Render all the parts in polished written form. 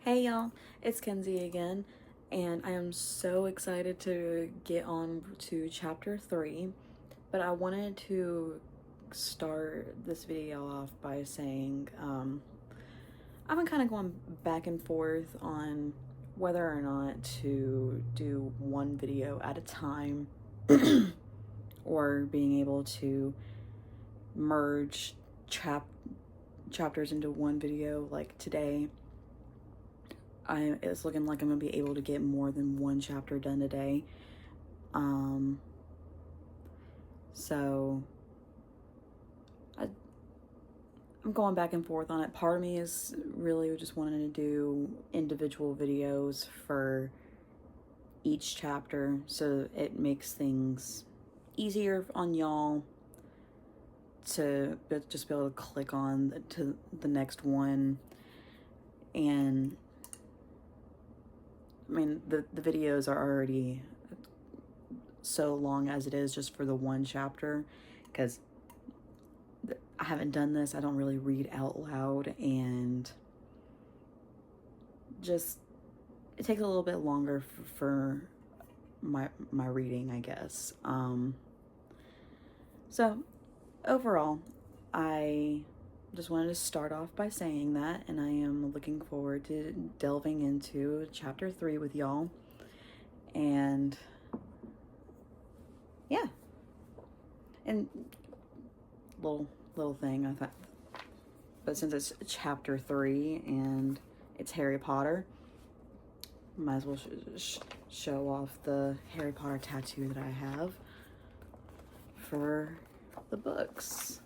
Hey y'all, it's Kenzie again, and I am so excited to get on to chapter 3. But I wanted to start this video off by saying I've been kind of going back and forth on whether or not to do one video at a time or being able to merge chapters into one video like today. It's looking like I'm gonna be able to get more than one chapter done today. So I'm going back and forth on it. Part of me is really just wanting to do individual videos for each chapter so it makes things easier on y'all to just be able to click on to the next one. And I mean, the videos are already so long as it is just for the one chapter, because I haven't done this. I don't really read out loud, and just it takes a little bit longer for my reading, I guess. So overall, I just wanted to start off by saying that, and I am looking forward to delving into chapter 3 with y'all. And yeah, and little thing I thought, but since it's chapter 3 and it's Harry Potter, might as well show off the Harry Potter tattoo that I have for the books.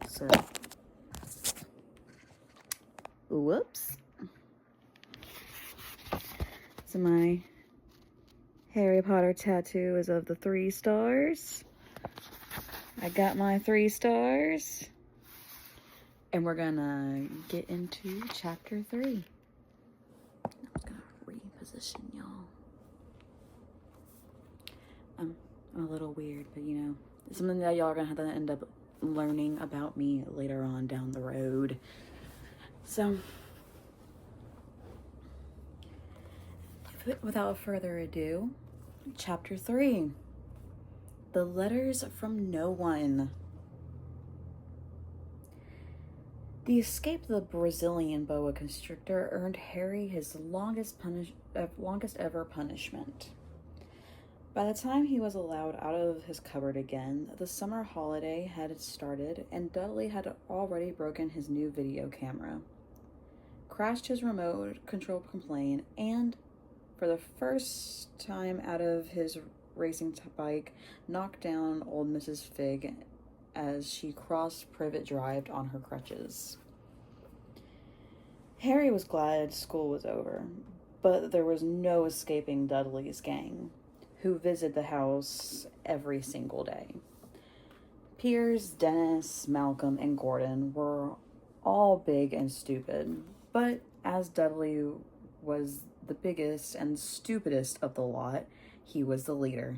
So, whoops. So my Harry Potter tattoo is of the 3 stars. I got my 3 stars. And we're gonna get into chapter 3. I'm just gonna reposition y'all. I'm a little weird, but you know, it's something that y'all are gonna have to end up learning about me later on down the road. So, without further ado, chapter 3. The Letters from No One. The escape of the Brazilian boa constrictor earned Harry his longest ever punishment. By the time he was allowed out of his cupboard again, the summer holiday had started, and Dudley had already broken his new video camera, crashed his remote control plane, and, for the first time out of his racing bike, knocked down old Mrs. Figg as she crossed Privet Drive on her crutches. Harry was glad school was over, but there was no escaping Dudley's gang, who visited the house every single day. Piers, Dennis, Malcolm, and Gordon were all big and stupid, but as Dudley was the biggest and stupidest of the lot, he was the leader.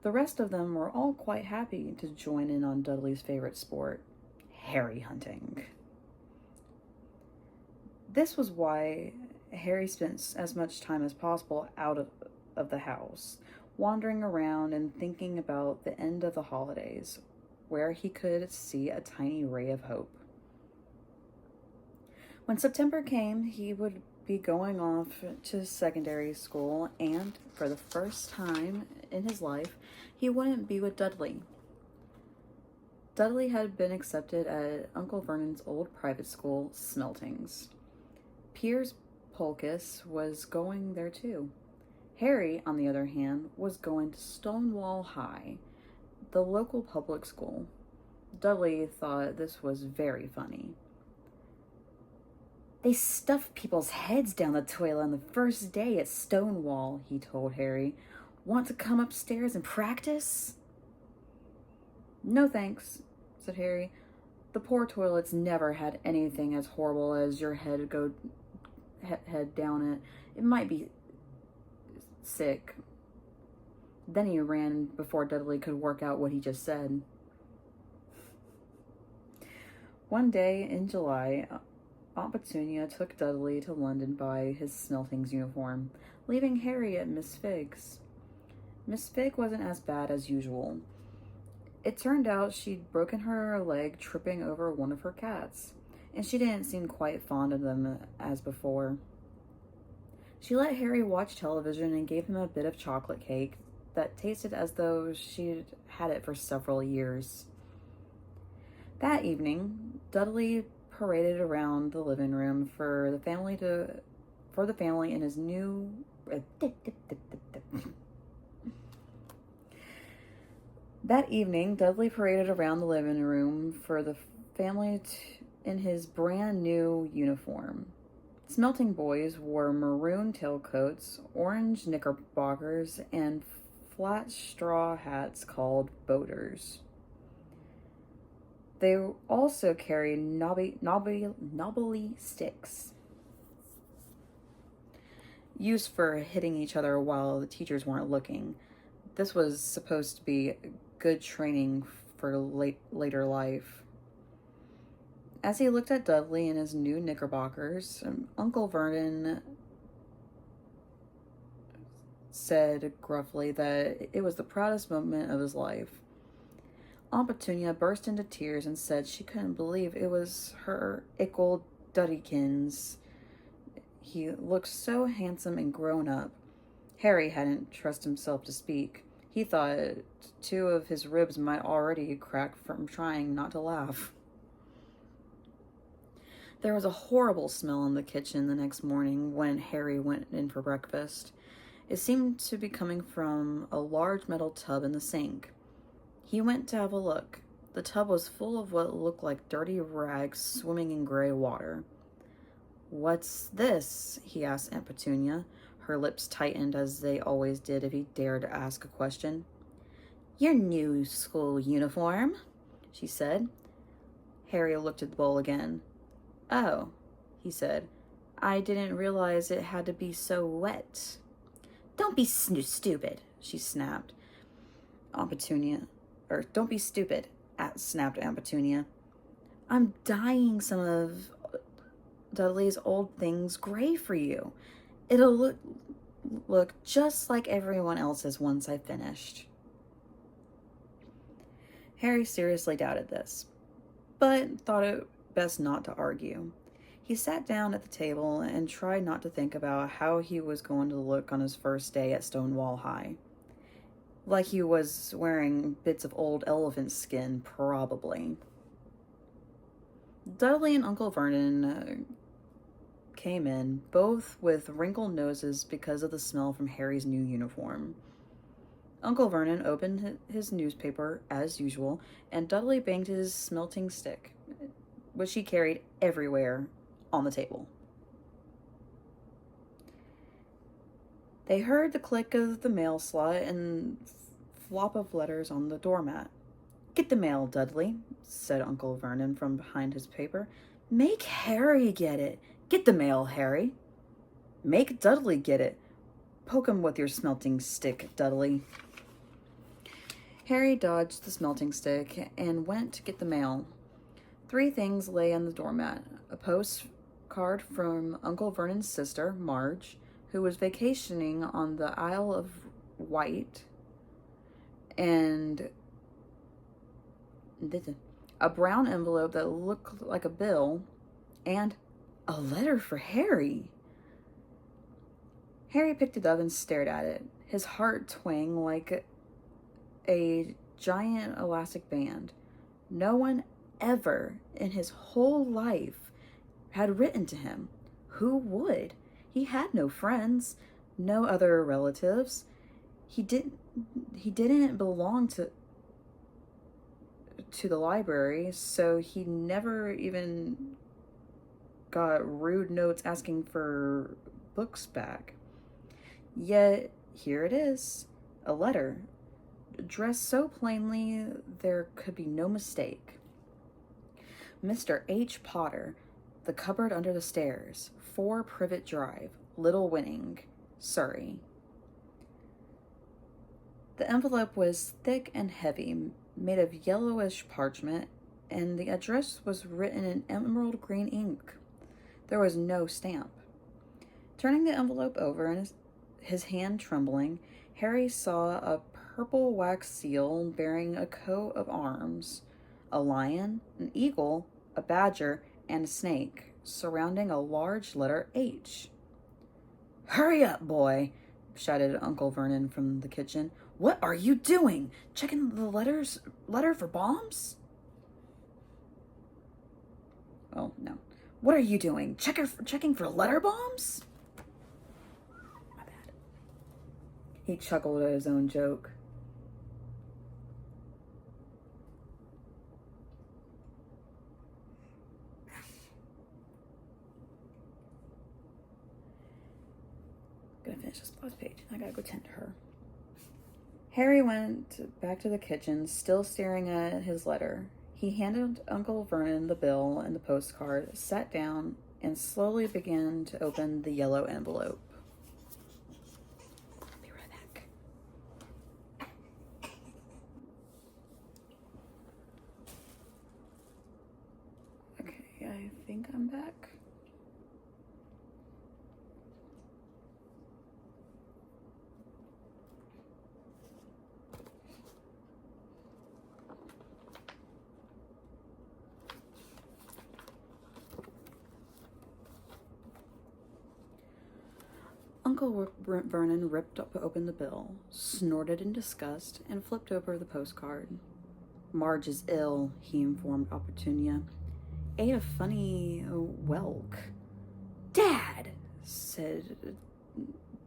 The rest of them were all quite happy to join in on Dudley's favorite sport, Harry hunting. This was why Harry spent as much time as possible out of the house, wandering around and thinking about the end of the holidays, where he could see a tiny ray of hope. When September came, he would be going off to secondary school, and for the first time in his life, he wouldn't be with Dudley. Dudley had been accepted at Uncle Vernon's old private school, Smeltings. Piers Polkiss was going there too. Harry, on the other hand, was going to Stonewall High, the local public school. Dudley thought this was very funny. "They stuff people's heads down the toilet on the first day at Stonewall," he told Harry. "Want to come upstairs and practice?" "No thanks," said Harry. "The poor toilets never had anything as horrible as your head down it. It might be sick." Then he ran before Dudley could work out what he just said. One day in July, Aunt Petunia took Dudley to London by his Smeltings uniform, leaving Harry at Miss Figg's. Miss Figg wasn't as bad as usual. It turned out she'd broken her leg tripping over one of her cats, and she didn't seem quite fond of them as before. She let Harry watch television and gave him a bit of chocolate cake that tasted as though she'd had it for several years. That evening, Dudley paraded around the living room for the family in his new That evening, Dudley paraded around the living room for the family in his brand new uniform. Smelting boys wore maroon tailcoats, orange knickerbockers, and flat straw hats called boaters. They also carried knobbly sticks, used for hitting each other while the teachers weren't looking. This was supposed to be good training for later life. As he looked at Dudley in his new knickerbockers, Uncle Vernon said gruffly that it was the proudest moment of his life. Aunt Petunia burst into tears and said she couldn't believe it was her ickle Duddykins. He looked so handsome and grown up. Harry hadn't trusted himself to speak. He thought 2 of his ribs might already crack from trying not to laugh. There was a horrible smell in the kitchen the next morning when Harry went in for breakfast. It seemed to be coming from a large metal tub in the sink. He went to have a look. The tub was full of what looked like dirty rags swimming in gray water. "What's this?" he asked Aunt Petunia. Her lips tightened as they always did if he dared to ask a question. "Your new school uniform," she said. Harry looked at the bowl again. "Oh," he said. "I didn't realize it had to be so wet." "Don't be stupid," she snapped. Aunt Petunia, "Don't be stupid," snapped Aunt Petunia. "I'm dyeing some of Dudley's old things gray for you. It'll look just like everyone else's once I've finished." Harry seriously doubted this, but thought it best not to argue. He sat down at the table and tried not to think about how he was going to look on his first day at Stonewall High. Like he was wearing bits of old elephant skin, probably. Dudley and Uncle Vernon came in, both with wrinkled noses because of the smell from Harry's new uniform. Uncle Vernon opened his newspaper as usual, and Dudley banged his smelting stick, which he carried everywhere, on the table. They heard the click of the mail slot and flop of letters on the doormat. "Get the mail, Dudley," said Uncle Vernon from behind his paper. "Make Harry get it. Get the mail, Harry." "Make Dudley get it. Poke him with your smelting stick, Dudley." Harry dodged the smelting stick and went to get the mail. 3 things lay on the doormat. A postcard from Uncle Vernon's sister, Marge, who was vacationing on the Isle of Wight, and a brown envelope that looked like a bill, and a letter for Harry. Harry picked it up and stared at it, his heart twanged like a giant elastic band. No one ever in his whole life had written to him. Who would? He had no friends, no other relatives. He didn't belong to the library, so he never even got rude notes asking for books back. Yet here it is, a letter, addressed so plainly there could be no mistake. Mr. H. Potter, The Cupboard Under the Stairs, 4 Privet Drive, Little Winning, Surrey. The envelope was thick and heavy, made of yellowish parchment, and the address was written in emerald green ink. There was no stamp. Turning the envelope over and his hand trembling, Harry saw a purple wax seal bearing a coat of arms, a lion, an eagle, a badger, and a snake, surrounding a large letter H. "Hurry up, boy," shouted Uncle Vernon from the kitchen. "What are you doing? Checking the letter for bombs?" Oh, no. "What are you doing? Checking for letter bombs?" My bad. He chuckled at his own joke. I'm gonna finish this last page. I gotta go tend to her. Harry went back to the kitchen, still staring at his letter. He handed Uncle Vernon the bill and the postcard, sat down, and slowly began to open the yellow envelope. I'll be right back. Okay, I think I'm back. Uncle Vernon ripped open the bill, snorted in disgust, and flipped over the postcard. "Marge is ill," he informed Aunt Petunia. "Ate a funny whelk." "Dad!" said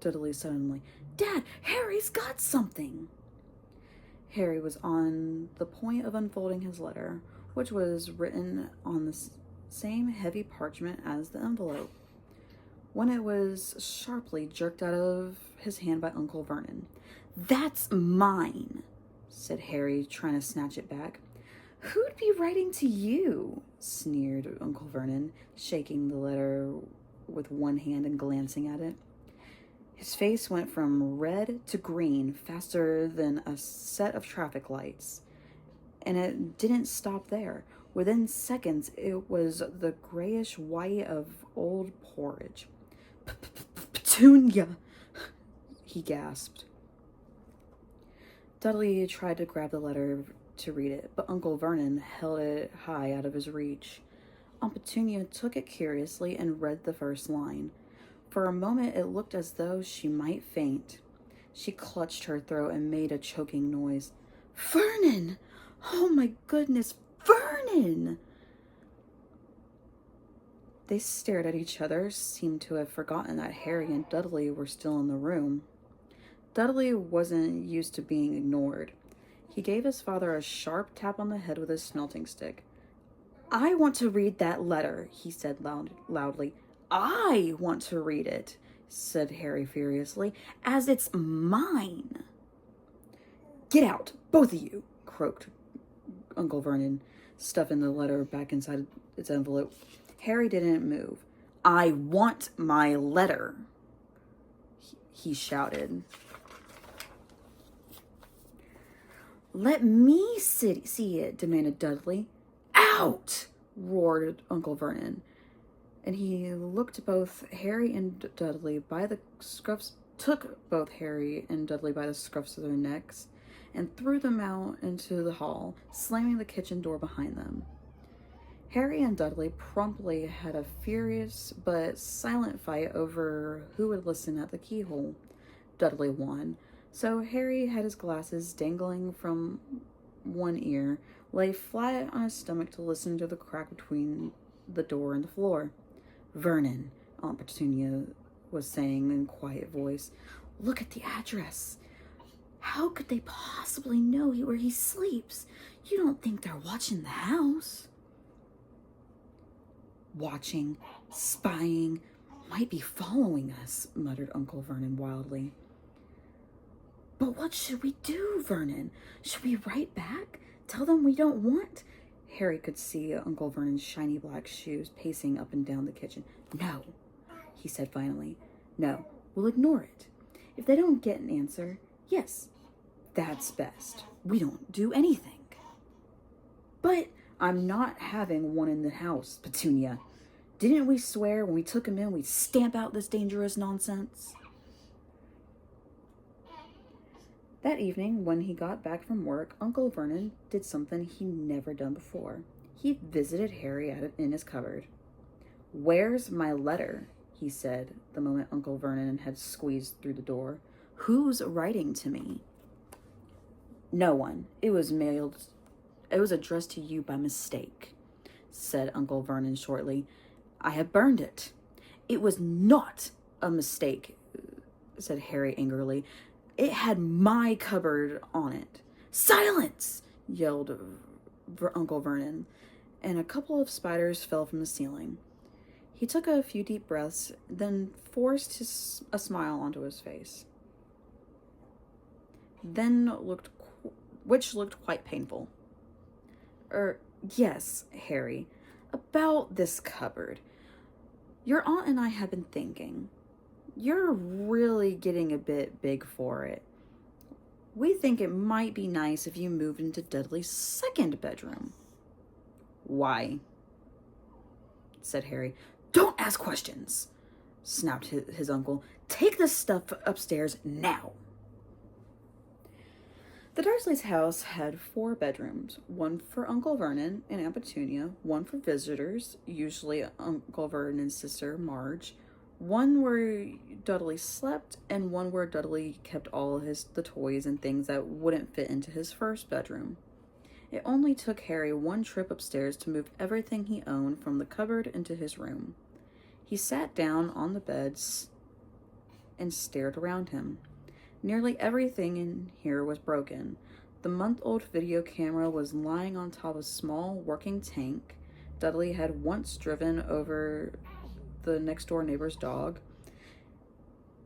Dudley suddenly. "Dad, Harry's got something!" Harry was on the point of unfolding his letter, which was written on the same heavy parchment as the envelope, when it was sharply jerked out of his hand by Uncle Vernon. "That's mine," said Harry, trying to snatch it back. "Who'd be writing to you?" sneered Uncle Vernon, shaking the letter with one hand and glancing at it. His face went from red to green faster than a set of traffic lights. And it didn't stop there. Within seconds, it was the grayish white of old porridge. "Petunia!" he gasped. Dudley tried to grab the letter to read it, but Uncle Vernon held it high out of his reach. Aunt Petunia took it curiously and read the first line. For a moment, it looked as though she might faint. She clutched her throat and made a choking noise. "Vernon! Oh my goodness, Vernon!" They stared at each other, seemed to have forgotten that Harry and Dudley were still in the room. Dudley wasn't used to being ignored. He gave his father a sharp tap on the head with his smelting stick. "I want to read that letter," he said loudly. "I want to read it," said Harry furiously, "as it's mine." "Get out, both of you," croaked Uncle Vernon, stuffing the letter back inside its envelope. Harry didn't move. "I want my letter," he shouted. "Let me see it," demanded Dudley. "Out!" roared Uncle Vernon. And he looked both Harry and Dudley by the scruffs, took both Harry and Dudley by the scruffs of their necks, and threw them out into the hall, slamming the kitchen door behind them. Harry and Dudley promptly had a furious but silent fight over who would listen at the keyhole. Dudley won, so Harry had his glasses dangling from one ear, lay flat on his stomach to listen to the crack between the door and the floor. "Vernon," Aunt Petunia was saying in a quiet voice, "look at the address. How could they possibly know where he sleeps? You don't think they're watching the house?" "Watching, spying, might be following us," muttered Uncle Vernon wildly. "But what should we do, Vernon? Should we write back? Tell them we don't want—" Harry could see Uncle Vernon's shiny black shoes pacing up and down the kitchen. "No," he said finally. "No, we'll ignore it. If they don't get an answer, yes, that's best. We don't do anything." "But I'm not having one in the house, Petunia. Didn't we swear when we took him in we'd stamp out this dangerous nonsense? That evening, when he got back from work, Uncle Vernon did something he'd never done before. He visited Harry in his cupboard. "Where's my letter?" he said, the moment Uncle Vernon had squeezed through the door. "Who's writing to me?" "No one. It was addressed to you by mistake," said Uncle Vernon shortly. "I have burned it." "It was not a mistake," said Harry angrily. "It had my cupboard on it." "Silence!" yelled Uncle Vernon, and a couple of spiders fell from the ceiling. He took a few deep breaths, then forced a smile onto his face, which looked quite painful. Yes, Harry, about this cupboard. Your aunt and I have been thinking. You're really getting a bit big for it. We think it might be nice if you moved into Dudley's second bedroom." "Why?" said Harry. "Don't ask questions," snapped his uncle. "Take this stuff upstairs now." The Dursleys' house had 4 bedrooms, one for Uncle Vernon and Aunt Petunia, one for visitors, usually Uncle Vernon's sister Marge, one where Dudley slept, and one where Dudley kept all the toys and things that wouldn't fit into his first bedroom. It only took Harry one trip upstairs to move everything he owned from the cupboard into his room. He sat down on the beds and stared around him. Nearly everything in here was broken. The month-old video camera was lying on top of a small working tank Dudley had once driven over the next-door neighbor's dog.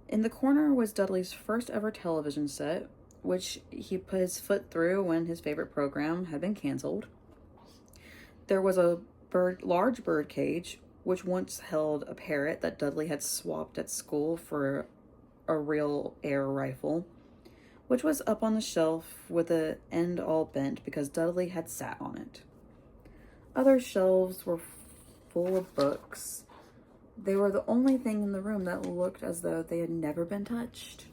In the corner was Dudley's first ever television set, which he put his foot through when his favorite program had been canceled. There was a large bird cage, which once held a parrot that Dudley had swapped at school for a real air rifle, which was up on the shelf with the end all bent because Dudley had sat on it. Other shelves were full of books. They were the only thing in the room that looked as though they had never been touched.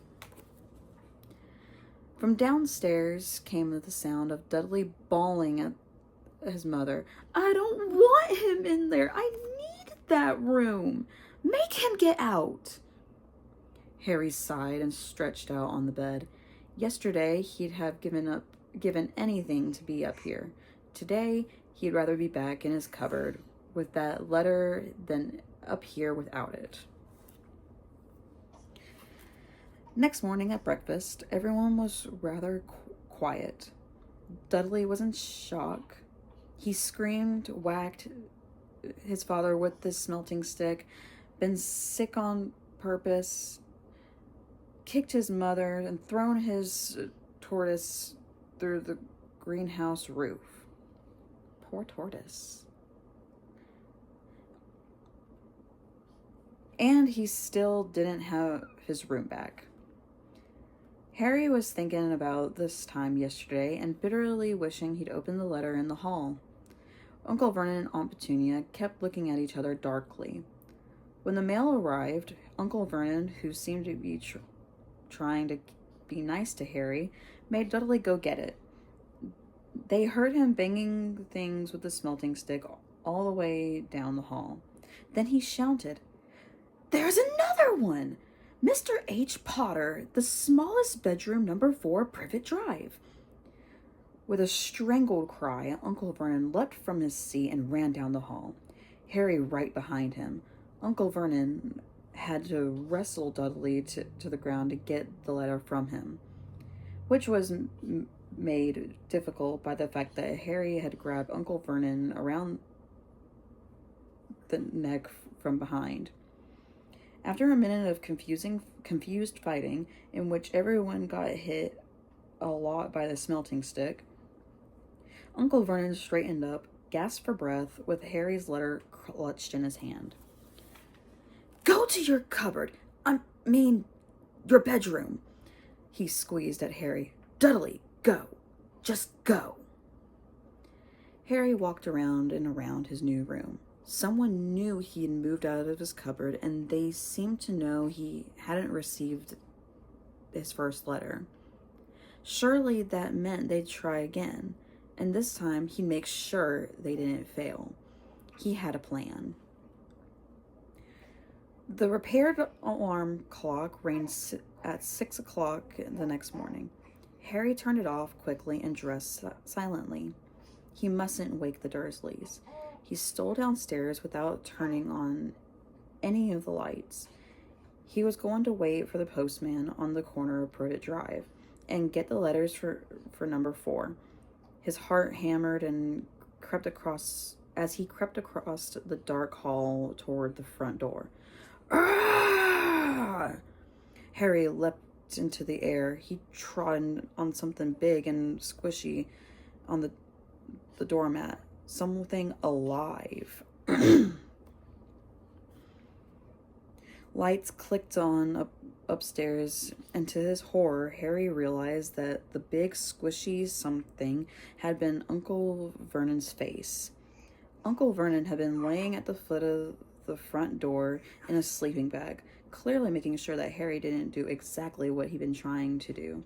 From downstairs came the sound of Dudley bawling at his mother. "I don't want him in there. I need that room. Make him get out." Harry sighed and stretched out on the bed. Yesterday, he'd have given anything to be up here. Today, he'd rather be back in his cupboard with that letter than up here without it. Next morning at breakfast, everyone was rather quiet. Dudley was in shock. He screamed, whacked his father with the smelting stick, been sick on purpose, kicked his mother, and thrown his tortoise through the greenhouse roof. Poor tortoise. And he still didn't have his room back. Harry was thinking about this time yesterday and bitterly wishing he'd opened the letter in the hall. Uncle Vernon and Aunt Petunia kept looking at each other darkly. When the mail arrived, Uncle Vernon, who seemed to be trying to be nice to Harry, made Dudley go get it. They heard him banging things with the smelting stick all the way down the hall. Then he shouted, "There's another one! Mr. H. Potter, the smallest bedroom, number 4, Privet Drive." With a strangled cry, Uncle Vernon leapt from his seat and ran down the hall, Harry right behind him. Uncle Vernon had to wrestle Dudley to the ground to get the letter from him, which was made difficult by the fact that Harry had grabbed Uncle Vernon around the neck from behind. After a minute of confused fighting, in which everyone got hit a lot by the smelting stick, Uncle Vernon straightened up, gasped for breath, with Harry's letter clutched in his hand. "Go to your cupboard. Your bedroom." He squeezed at Harry. "Dudley, go. Just go." Harry walked around and around his new room. Someone knew he had moved out of his cupboard, and they seemed to know he hadn't received his first letter. Surely that meant they'd try again, and this time he'd make sure they didn't fail. He had a plan. The repaired alarm clock rang at 6 o'clock the next morning. Harry turned it off quickly and dressed silently. He mustn't wake the Dursleys. He stole downstairs without turning on any of the lights. He was going to wait for the postman on the corner of Privet Drive and get the letters for number 4. His heart hammered and crept across the dark hall toward the front door. Ah! Harry leapt into the air. He trod on something big and squishy on the doormat. Something alive. Lights clicked on upstairs, and to his horror, Harry realized that the big squishy something had been Uncle Vernon's face. Uncle Vernon had been laying at the foot of the front door in a sleeping bag, clearly making sure that Harry didn't do exactly what he'd been trying to do.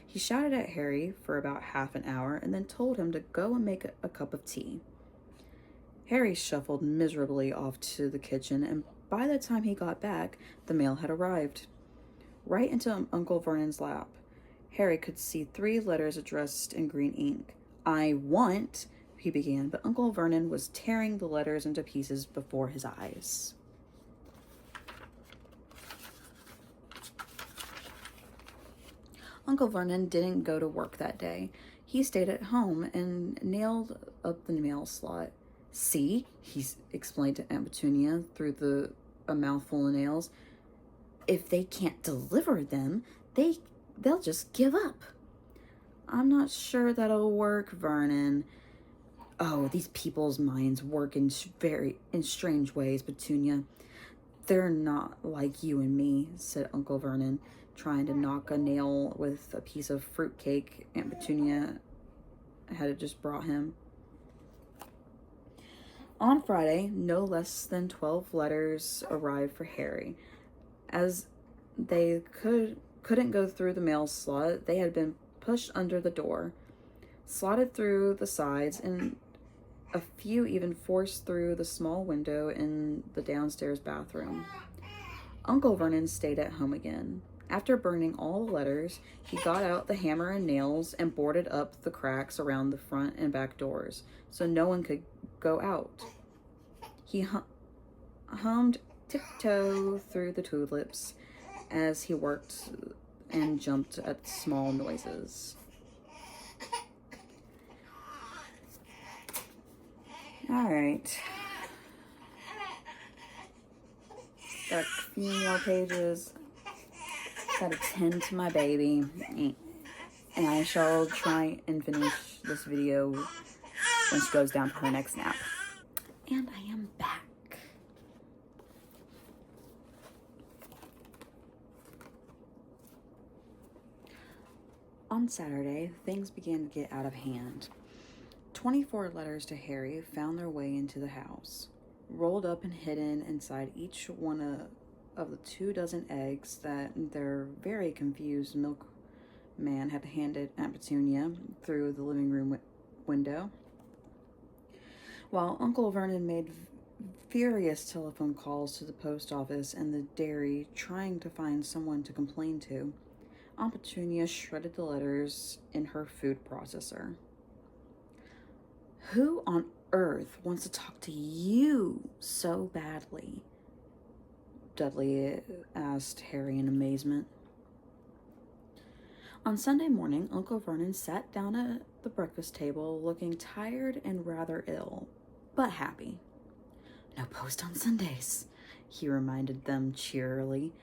He shouted at Harry for about half an hour and then told him to go and make a cup of tea. Harry shuffled miserably off to the kitchen, and by the time he got back, the mail had arrived. Right into Uncle Vernon's lap. Harry could see 3 letters addressed in green ink. "I want," he began, but Uncle Vernon was tearing the letters into pieces before his eyes. Uncle Vernon didn't go to work that day. He stayed at home and nailed up the mail slot. "See," he explained to Aunt Petunia through a mouthful of nails, "if they can't deliver them, they'll just give up." "I'm not sure that'll work, Vernon." "Oh, these people's minds work in strange ways, Petunia. They're not like you and me," said Uncle Vernon, trying to knock a nail with a piece of fruitcake Aunt Petunia had just brought him. On Friday, no less than 12 letters arrived for Harry. As they couldn't go through the mail slot, they had been pushed under the door, slotted through the sides, and a few even forced through the small window in the downstairs bathroom. Uncle Vernon stayed at home again. After burning all the letters, he got out the hammer and nails and boarded up the cracks around the front and back doors so no one could go out. He hummed tiptoe through the tulips as he worked and jumped at small noises. All right. Got a few more pages. Gotta tend to my baby. And I shall try and finish this video when she goes down for her next nap. And I am back. On Saturday, things began to get out of hand. 24 letters to Harry found their way into the house, rolled up and hidden inside each one of the 24 eggs that their very confused milkman had handed Aunt Petunia through the living room window. While Uncle Vernon made furious telephone calls to the post office and the dairy trying to find someone to complain to, Aunt Petunia shredded the letters in her food processor. "Who on earth wants to talk to you so badly?" Dudley asked Harry in amazement. On Sunday morning, Uncle Vernon sat down at the breakfast table looking tired and rather ill, but happy. "No post on Sundays," he reminded them cheerfully,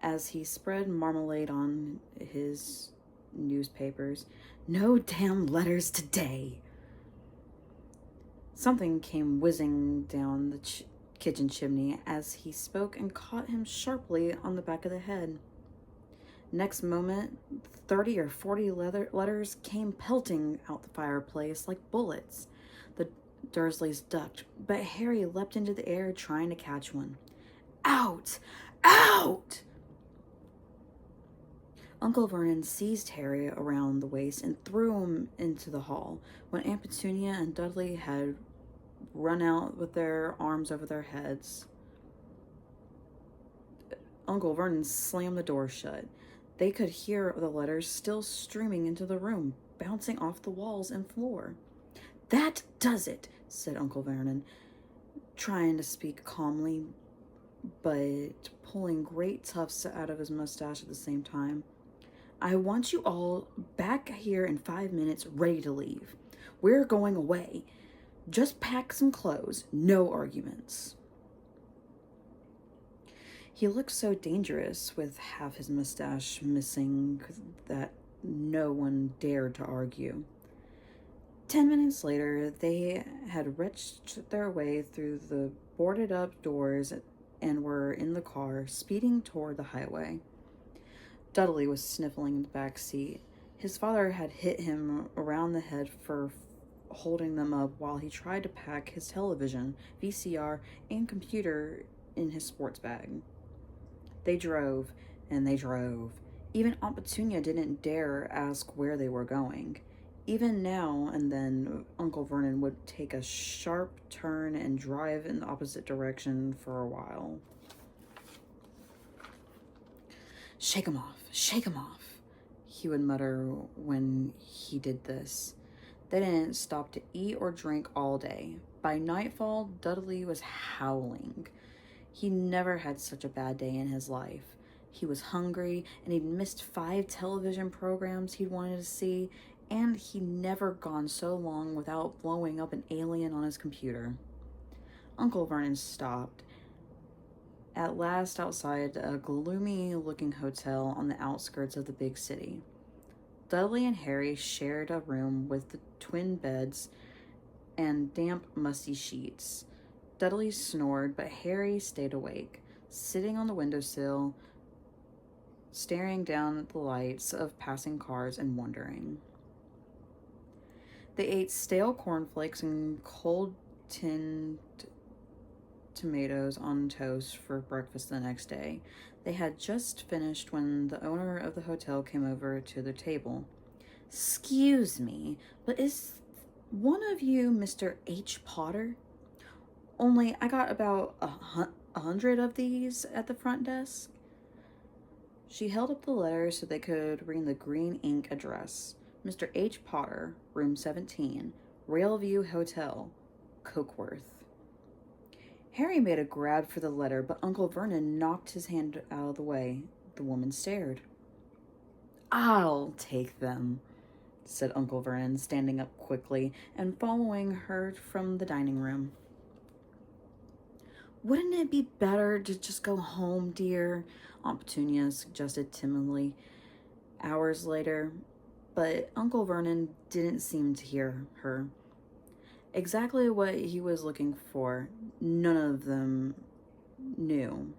as he spread marmalade on his newspapers. "No damn letters today." Something came whizzing down the kitchen chimney as he spoke and caught him sharply on the back of the head. Next moment, 30 or 40 letters came pelting out the fireplace like bullets. Dursleys ducked, but Harry leapt into the air trying to catch one. Out! Out! Uncle Vernon seized Harry around the waist and threw him into the hall. When Aunt Petunia and Dudley had run out with their arms over their heads, Uncle Vernon slammed the door shut. They could hear the letters still streaming into the room, bouncing off the walls and floor. That does it, said Uncle Vernon, trying to speak calmly, but pulling great tufts out of his mustache at the same time. I want you all back here in 5 minutes, ready to leave. We're going away. Just pack some clothes, no arguments. He looked so dangerous with half his mustache missing that no one dared to argue. 10 minutes later, they had wrenched their way through the boarded-up doors and were in the car, speeding toward the highway. Dudley was sniffling in the back seat. His father had hit him around the head for holding them up while he tried to pack his television, VCR, and computer in his sports bag. They drove, and they drove. Even Aunt Petunia didn't dare ask where they were going. Even now and then, Uncle Vernon would take a sharp turn and drive in the opposite direction for a while. Shake 'em off, he would mutter when he did this. They didn't stop to eat or drink all day. By nightfall, Dudley was howling. He never had such a bad day in his life. He was hungry, and he'd missed 5 television programs he'd wanted to see, and he'd never gone so long without blowing up an alien on his computer. Uncle Vernon stopped at last outside a gloomy-looking hotel on the outskirts of the big city. Dudley and Harry shared a room with the twin beds and damp, musty sheets. Dudley snored, but Harry stayed awake, sitting on the windowsill, staring down at the lights of passing cars and wondering. They ate stale cornflakes and cold tinned tomatoes on toast for breakfast the next day. They had just finished when the owner of the hotel came over to their table. "Excuse me, but is one of you Mr. H. Potter? Only I got about 100 of these at the front desk." She held up the letter so they could read the green ink address. Mr. H. Potter, room 17, Railview Hotel, Cokeworth. Harry made a grab for the letter, but Uncle Vernon knocked his hand out of the way. The woman stared. "I'll take them," said Uncle Vernon, standing up quickly and following her from the dining room. "Wouldn't it be better to just go home, dear?" Aunt Petunia suggested timidly hours later, but Uncle Vernon didn't seem to hear her. Exactly what he was looking for, none of them knew.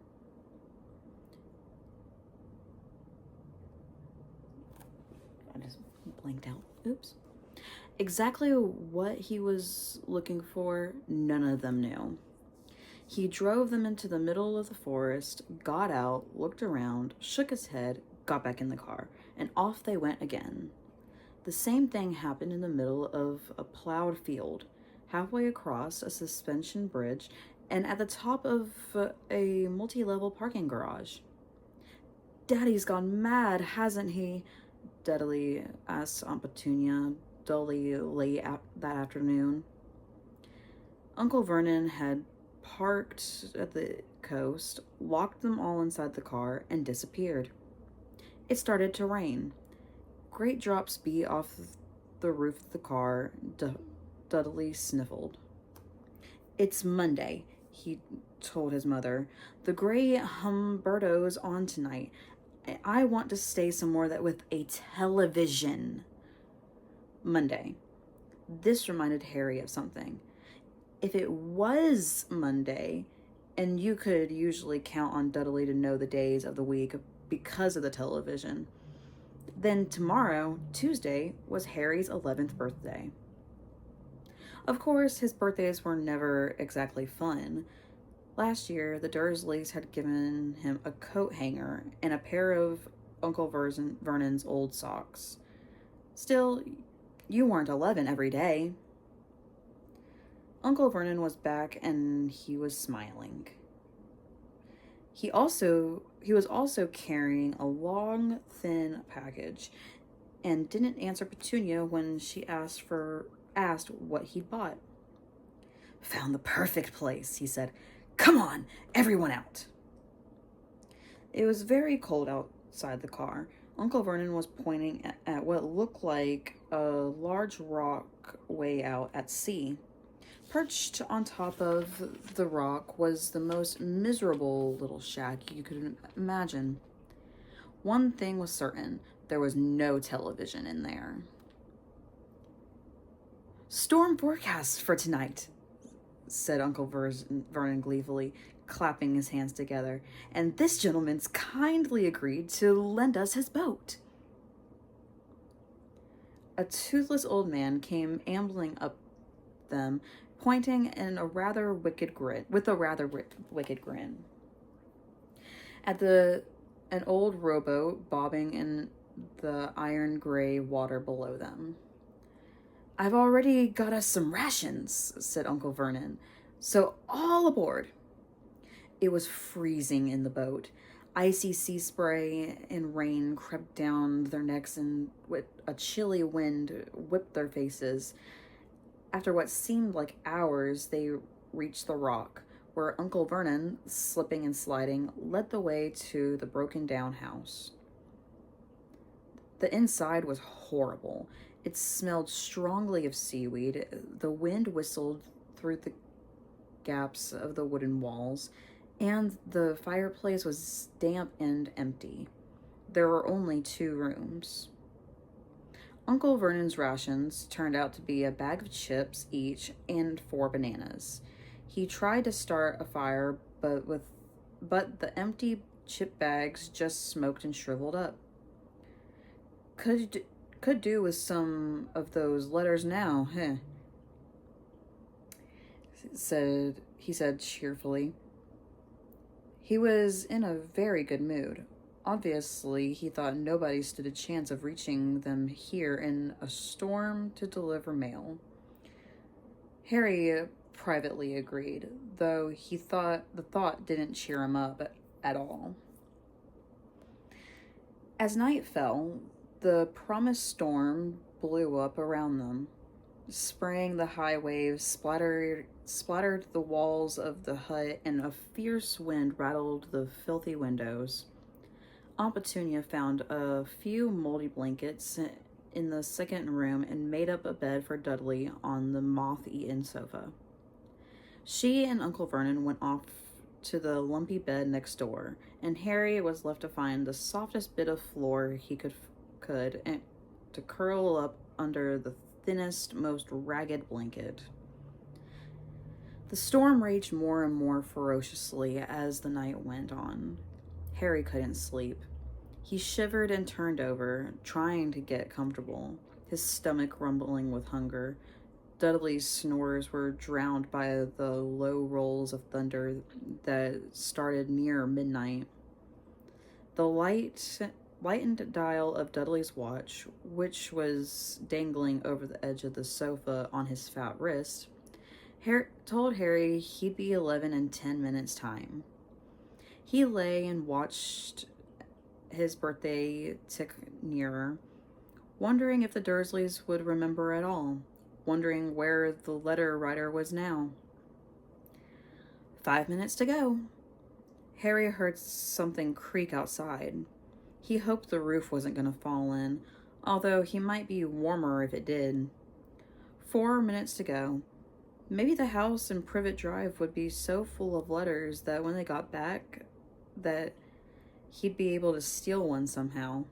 I just blanked out. Oops. Exactly what he was looking for, none of them knew. He drove them into the middle of the forest, got out, looked around, shook his head, got back in the car, and off they went again. The same thing happened in the middle of a plowed field, halfway across a suspension bridge, and at the top of a multi-level parking garage. "Daddy's gone mad, hasn't he?" Dudley asked Aunt Petunia dully late that afternoon. Uncle Vernon had parked at the coast, locked them all inside the car, and disappeared. It started to rain. Great drops beat off the roof of the car. Dudley sniffled. "It's Monday," he told his mother. "The Grey Humberto's on tonight. I want to stay somewhere with a television." Monday. This reminded Harry of something. If it was Monday, and you could usually count on Dudley to know the days of the week because of the television, then tomorrow, Tuesday, was Harry's 11th birthday. Of course, his birthdays were never exactly fun. Last year, the Dursleys had given him a coat hanger and a pair of Uncle Vernon's old socks. Still, you weren't 11 every day. Uncle Vernon was back and he was smiling. He was also carrying a long, thin package and didn't answer Petunia when she asked what he'd bought. Found the perfect place, he said. Come on, everyone out. It was very cold outside the car. Uncle Vernon was pointing at what looked like a large rock way out at sea. Perched on top of the rock was the most miserable little shack you could imagine. One thing was certain, there was no television in there. Storm forecast for tonight, said Uncle Vernon gleefully, clapping his hands together, and this gentleman's kindly agreed to lend us his boat. A toothless old man came ambling up them, pointing in a rather wicked grin, at an old rowboat bobbing in the iron gray water below them. I've already got us some rations, said Uncle Vernon, so all aboard. It was freezing in the boat. Icy sea spray and rain crept down their necks, and with a chilly wind whipped their faces. After what seemed like hours, they reached the rock, where Uncle Vernon, slipping and sliding, led the way to the broken-down house. The inside was horrible. It smelled strongly of seaweed. The wind whistled through the gaps of the wooden walls, and the fireplace was damp and empty. There were only 2 rooms. Uncle Vernon's rations turned out to be a bag of chips each and 4 bananas. He tried to start a fire, but the empty chip bags just smoked and shriveled up. Could do with some of those letters now, he said cheerfully. He was in a very good mood. Obviously, he thought nobody stood a chance of reaching them here in a storm to deliver mail. Harry privately agreed, though the thought didn't cheer him up at all. As night fell, the promised storm blew up around them. Spraying the high waves splattered the walls of the hut, and a fierce wind rattled the filthy windows. Aunt Petunia found a few moldy blankets in the second room and made up a bed for Dudley on the moth-eaten sofa. She and Uncle Vernon went off to the lumpy bed next door, and Harry was left to find the softest bit of floor he could and to curl up under the thinnest, most ragged blanket. The storm raged more and more ferociously as the night went on. Harry couldn't sleep. He shivered and turned over, trying to get comfortable, his stomach rumbling with hunger. Dudley's snores were drowned by the low rolls of thunder that started near midnight. The lightened dial of Dudley's watch, which was dangling over the edge of the sofa on his fat wrist, told Harry he'd be 11 in 10 minutes' time. He lay and watched his birthday tick nearer, wondering if the Dursleys would remember at all, wondering where the letter writer was now. 5 minutes to go. Harry heard something creak outside. He hoped the roof wasn't going to fall in, although he might be warmer if it did. 4 minutes to go. Maybe the house in Privet Drive would be so full of letters that when they got back, that he'd be able to steal one somehow.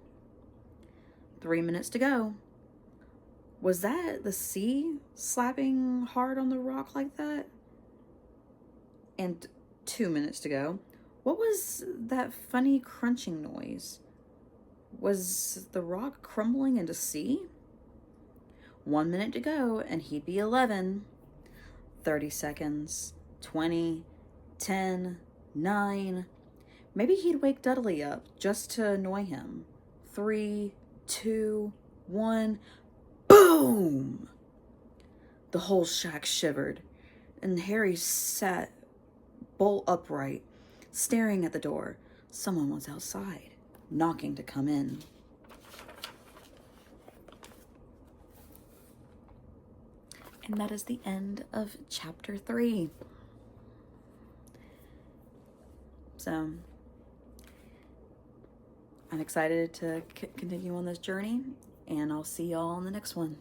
3 minutes to go. Was that the sea slapping hard on the rock like that? And 2 minutes to go. What was that funny crunching noise? Was the rock crumbling into sea? 1 minute to go, and he'd be 11. 30 seconds, 20, 10, 9. Maybe he'd wake Dudley up just to annoy him. 3, 2, 1. Boom! The whole shack shivered, and Harry sat bolt upright, staring at the door. Someone was outside, knocking to come in. And that is the end of chapter 3. So, I'm excited to continue on this journey, and I'll see y'all on the next one.